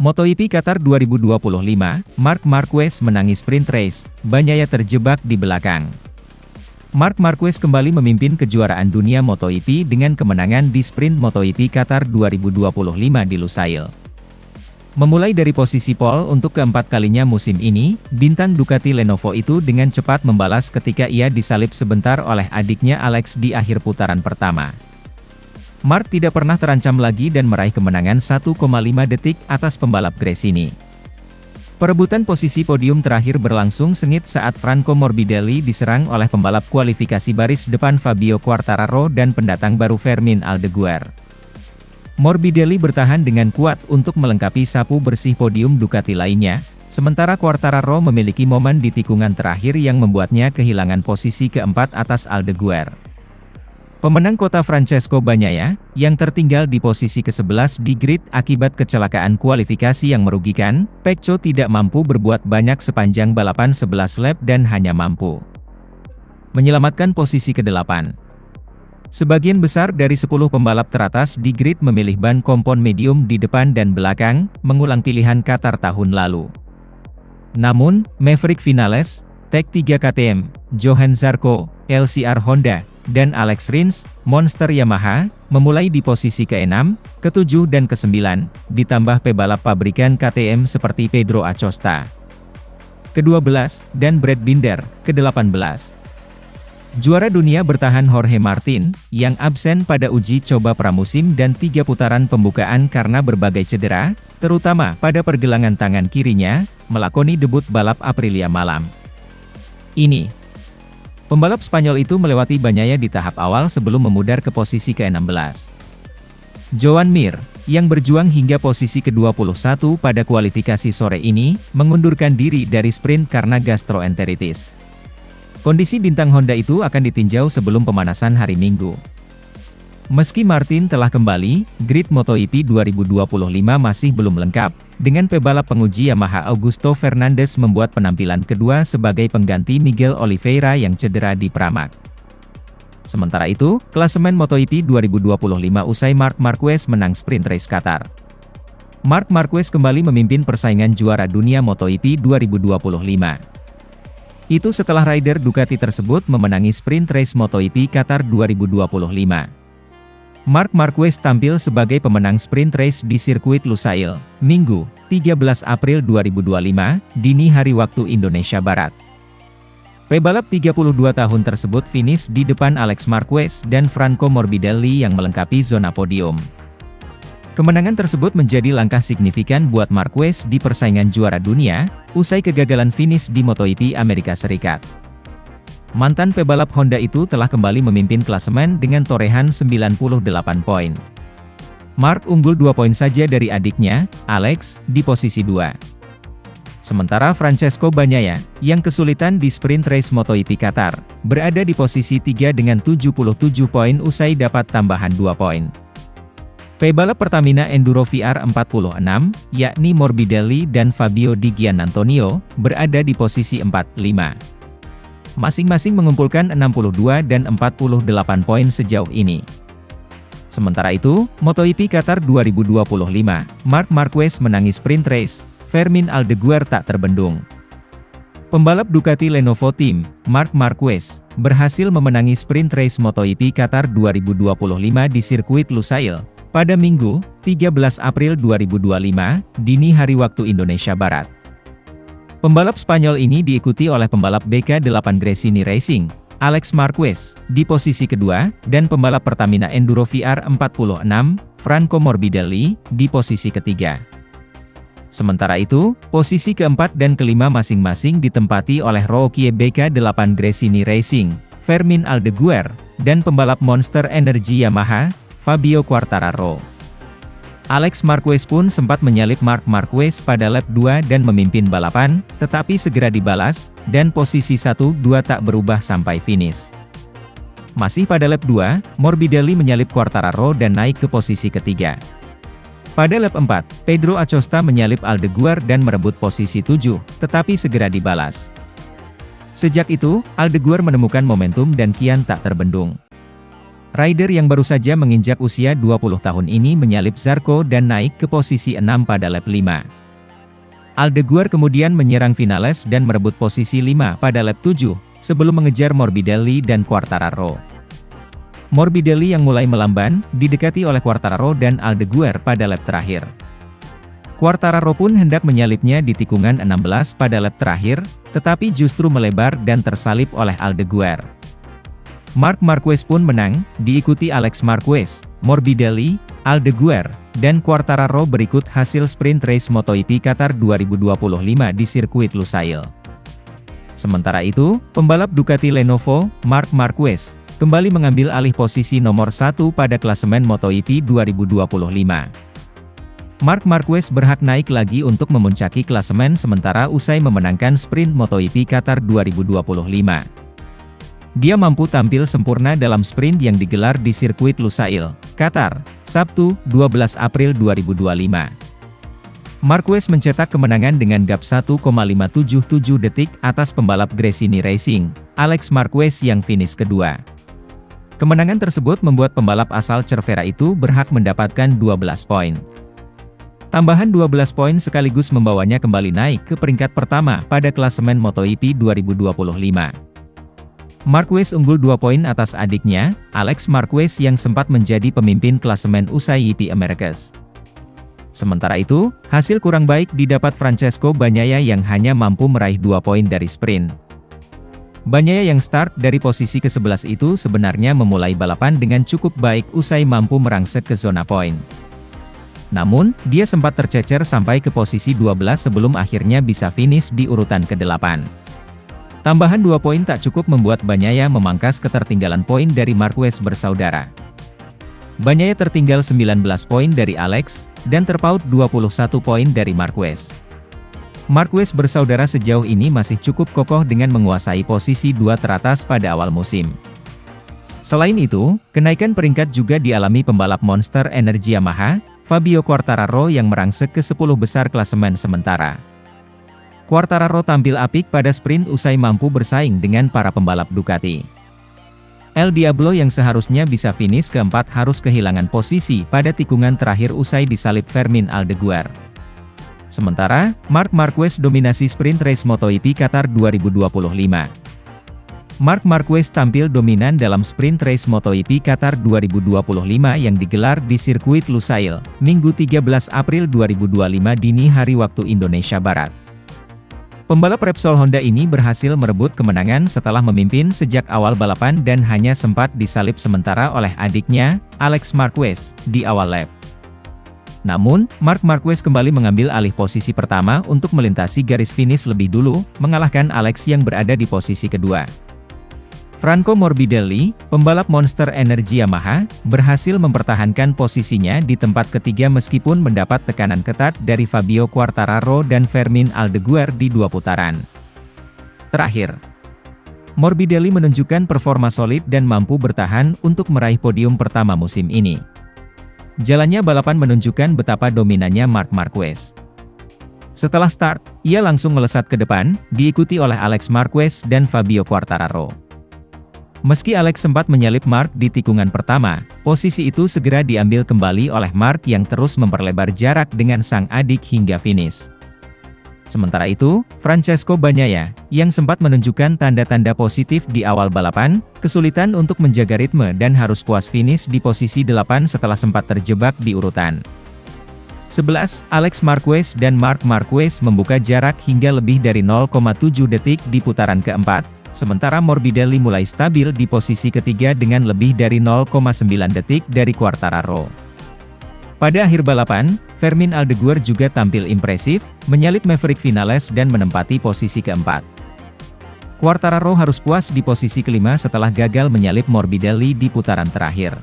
MotoGP Qatar 2025, Marc Marquez menangis sprint race, Bagnaia terjebak di belakang. Marc Marquez kembali memimpin kejuaraan dunia MotoGP dengan kemenangan di sprint MotoGP Qatar 2025 di Lusail. Memulai dari posisi pole untuk keempat kalinya musim ini, bintang Ducati Lenovo itu dengan cepat membalas ketika ia disalip sebentar oleh adiknya Alex di akhir putaran pertama. Marc tidak pernah terancam lagi dan meraih kemenangan 1,5 detik atas pembalap Gresini. Perebutan posisi podium terakhir berlangsung sengit saat Franco Morbidelli diserang oleh pembalap kualifikasi baris depan Fabio Quartararo dan pendatang baru Fermín Aldeguer. Morbidelli bertahan dengan kuat untuk melengkapi sapu bersih podium Ducati lainnya, sementara Quartararo memiliki momen di tikungan terakhir yang membuatnya kehilangan posisi keempat atas Aldeguer. Pemenang kota Francesco Bagnaia, yang tertinggal di posisi ke-11 di grid akibat kecelakaan kualifikasi yang merugikan, Pecco tidak mampu berbuat banyak sepanjang balapan 11 lap dan hanya mampu menyelamatkan posisi ke-8. Sebagian besar dari 10 pembalap teratas di grid memilih ban kompon medium di depan dan belakang, mengulang pilihan Qatar tahun lalu. Namun, Maverick Vinales, Tech 3 KTM, Johan Zarco, LCR Honda, dan Alex Rins, Monster Yamaha, memulai di posisi ke-6, ke-7 dan ke-9, ditambah pebalap pabrikan KTM seperti Pedro Acosta, ke-12, dan Brad Binder, ke-18. Juara dunia bertahan Jorge Martin, yang absen pada uji coba pramusim dan 3 putaran pembukaan karena berbagai cedera, terutama pada pergelangan tangan kirinya, melakoni debut balap Aprilia malam ini. Pembalap Spanyol itu melewati Bagnaia di tahap awal sebelum memudar ke posisi ke-16. Joan Mir, yang berjuang hingga posisi ke-21 pada kualifikasi sore ini, mengundurkan diri dari sprint karena gastroenteritis. Kondisi bintang Honda itu akan ditinjau sebelum pemanasan hari Minggu. Meski Martin telah kembali, grid MotoGP 2025 masih belum lengkap, dengan pebalap penguji Yamaha Augusto Fernandes membuat penampilan kedua sebagai pengganti Miguel Oliveira yang cedera di Pramac. Sementara itu, klasemen MotoGP 2025 usai Marc Marquez menang sprint race Qatar. Marc Marquez kembali memimpin persaingan juara dunia MotoGP 2025. Itu setelah rider Ducati tersebut memenangi sprint race MotoGP Qatar 2025. Marc Marquez tampil sebagai pemenang sprint race di sirkuit Lusail, Minggu, 13 April 2025, dini hari waktu Indonesia Barat. Pebalap 32 tahun tersebut finish di depan Alex Marquez dan Franco Morbidelli yang melengkapi zona podium. Kemenangan tersebut menjadi langkah signifikan buat Marquez di persaingan juara dunia, usai kegagalan finish di MotoGP Amerika Serikat. Mantan pebalap Honda itu telah kembali memimpin klasemen dengan torehan 98 poin. Marc unggul 2 poin saja dari adiknya, Alex, di posisi 2. Sementara Francesco Bagnaia, yang kesulitan di sprint race MotoGP Qatar, berada di posisi 3 dengan 77 poin usai dapat tambahan 2 poin. Pebalap Pertamina Enduro VR46, yakni Morbidelli dan Fabio Di Giannantonio, berada di posisi 4-5. Masing-masing mengumpulkan 62 dan 48 poin sejauh ini. Sementara itu, MotoGP Qatar 2025, Marc Marquez menangis sprint race, Fermín Aldeguer tak terbendung. Pembalap Ducati Lenovo Team, Marc Marquez, berhasil memenangi sprint race MotoGP Qatar 2025 di sirkuit Lusail, pada Minggu, 13 April 2025, dini hari waktu Indonesia Barat. Pembalap Spanyol ini diikuti oleh pembalap BK8 Gresini Racing, Alex Marquez, di posisi kedua, dan pembalap Pertamina Enduro VR46, Franco Morbidelli, di posisi ketiga. Sementara itu, posisi keempat dan kelima masing-masing ditempati oleh rookie BK8 Gresini Racing, Fermín Aldeguer, dan pembalap Monster Energy Yamaha, Fabio Quartararo. Alex Marquez pun sempat menyalip Marc Marquez pada lap 2 dan memimpin balapan, tetapi segera dibalas, dan posisi 1-2 tak berubah sampai finish. Masih pada lap 2, Morbidelli menyalip Quartararo dan naik ke posisi ketiga. Pada lap 4, Pedro Acosta menyalip Aldeguer dan merebut posisi 7, tetapi segera dibalas. Sejak itu, Aldeguer menemukan momentum dan kian tak terbendung. Rider yang baru saja menginjak usia 20 tahun ini menyalip Zarco dan naik ke posisi 6 pada lap 5. Aldeguer kemudian menyerang Vinales dan merebut posisi 5 pada lap 7, sebelum mengejar Morbidelli dan Quartararo. Morbidelli yang mulai melamban, didekati oleh Quartararo dan Aldeguer pada lap terakhir. Quartararo pun hendak menyalipnya di tikungan 16 pada lap terakhir, tetapi justru melebar dan tersalip oleh Aldeguer. Marc Marquez pun menang, diikuti Alex Marquez, Morbidelli, Aldeguer, dan Quartararo berikut hasil sprint race MotoGP Qatar 2025 di sirkuit Lusail. Sementara itu, pembalap Ducati Lenovo, Marc Marquez, kembali mengambil alih posisi nomor 1 pada klasemen MotoGP 2025. Marc Marquez berhak naik lagi untuk memuncaki klasemen sementara usai memenangkan sprint MotoGP Qatar 2025. Dia mampu tampil sempurna dalam sprint yang digelar di sirkuit Lusail, Qatar, Sabtu, 12 April 2025. Marquez mencetak kemenangan dengan gap 1,577 detik atas pembalap Gresini Racing, Alex Marquez yang finish kedua. Kemenangan tersebut membuat pembalap asal Cervera itu berhak mendapatkan 12 poin. Tambahan 12 poin sekaligus membawanya kembali naik ke peringkat pertama pada klasemen MotoGP 2025. Marquez unggul 2 poin atas adiknya, Alex Marquez yang sempat menjadi pemimpin klasemen usai GP Americas. Sementara itu, hasil kurang baik didapat Francesco Bagnaia yang hanya mampu meraih 2 poin dari sprint. Bagnaia yang start dari posisi ke-11 itu sebenarnya memulai balapan dengan cukup baik usai mampu merangsek ke zona poin. Namun, dia sempat tercecer sampai ke posisi 12 sebelum akhirnya bisa finish di urutan ke-8. Tambahan 2 poin tak cukup membuat Bagnaia memangkas ketertinggalan poin dari Marquez bersaudara. Bagnaia tertinggal 19 poin dari Alex, dan terpaut 21 poin dari Marquez. Marquez bersaudara sejauh ini masih cukup kokoh dengan menguasai posisi 2 teratas pada awal musim. Selain itu, kenaikan peringkat juga dialami pembalap Monster Energy Yamaha, Fabio Quartararo yang merangsek ke 10 besar klasemen sementara. Quartararo tampil apik pada sprint usai mampu bersaing dengan para pembalap Ducati. El Diablo yang seharusnya bisa finish keempat harus kehilangan posisi pada tikungan terakhir usai disalip Fermin Aldeguer. Sementara, Marc Marquez dominasi sprint race MotoGP Qatar 2025. Marc Marquez tampil dominan dalam sprint race MotoGP Qatar 2025 yang digelar di sirkuit Lusail, Minggu 13 April 2025 dini hari waktu Indonesia Barat. Pembalap Repsol Honda ini berhasil merebut kemenangan setelah memimpin sejak awal balapan dan hanya sempat disalip sementara oleh adiknya, Alex Marquez, di awal lap. Namun, Marc Marquez kembali mengambil alih posisi pertama untuk melintasi garis finish lebih dulu, mengalahkan Alex yang berada di posisi kedua. Franco Morbidelli, pembalap Monster Energy Yamaha, berhasil mempertahankan posisinya di tempat ketiga meskipun mendapat tekanan ketat dari Fabio Quartararo dan Fermin Aldeguer di 2 putaran terakhir. Morbidelli menunjukkan performa solid dan mampu bertahan untuk meraih podium pertama musim ini. Jalannya balapan menunjukkan betapa dominannya Marc Marquez. Setelah start, ia langsung melesat ke depan, diikuti oleh Alex Marquez dan Fabio Quartararo. Meski Alex sempat menyalip Marc di tikungan pertama, posisi itu segera diambil kembali oleh Marc yang terus memperlebar jarak dengan sang adik hingga finish. Sementara itu, Francesco Bagnaia, yang sempat menunjukkan tanda-tanda positif di awal balapan, kesulitan untuk menjaga ritme dan harus puas finish di posisi 8 setelah sempat terjebak di urutan 11. Alex Marquez dan Marc Marquez membuka jarak hingga lebih dari 0,7 detik di putaran keempat, sementara Morbidelli mulai stabil di posisi ketiga dengan lebih dari 0,9 detik dari Quartararo. Pada akhir balapan, Fermin Aldeguer juga tampil impresif, menyalip Maverick Vinales dan menempati posisi keempat. Quartararo harus puas di posisi kelima setelah gagal menyalip Morbidelli di putaran terakhir.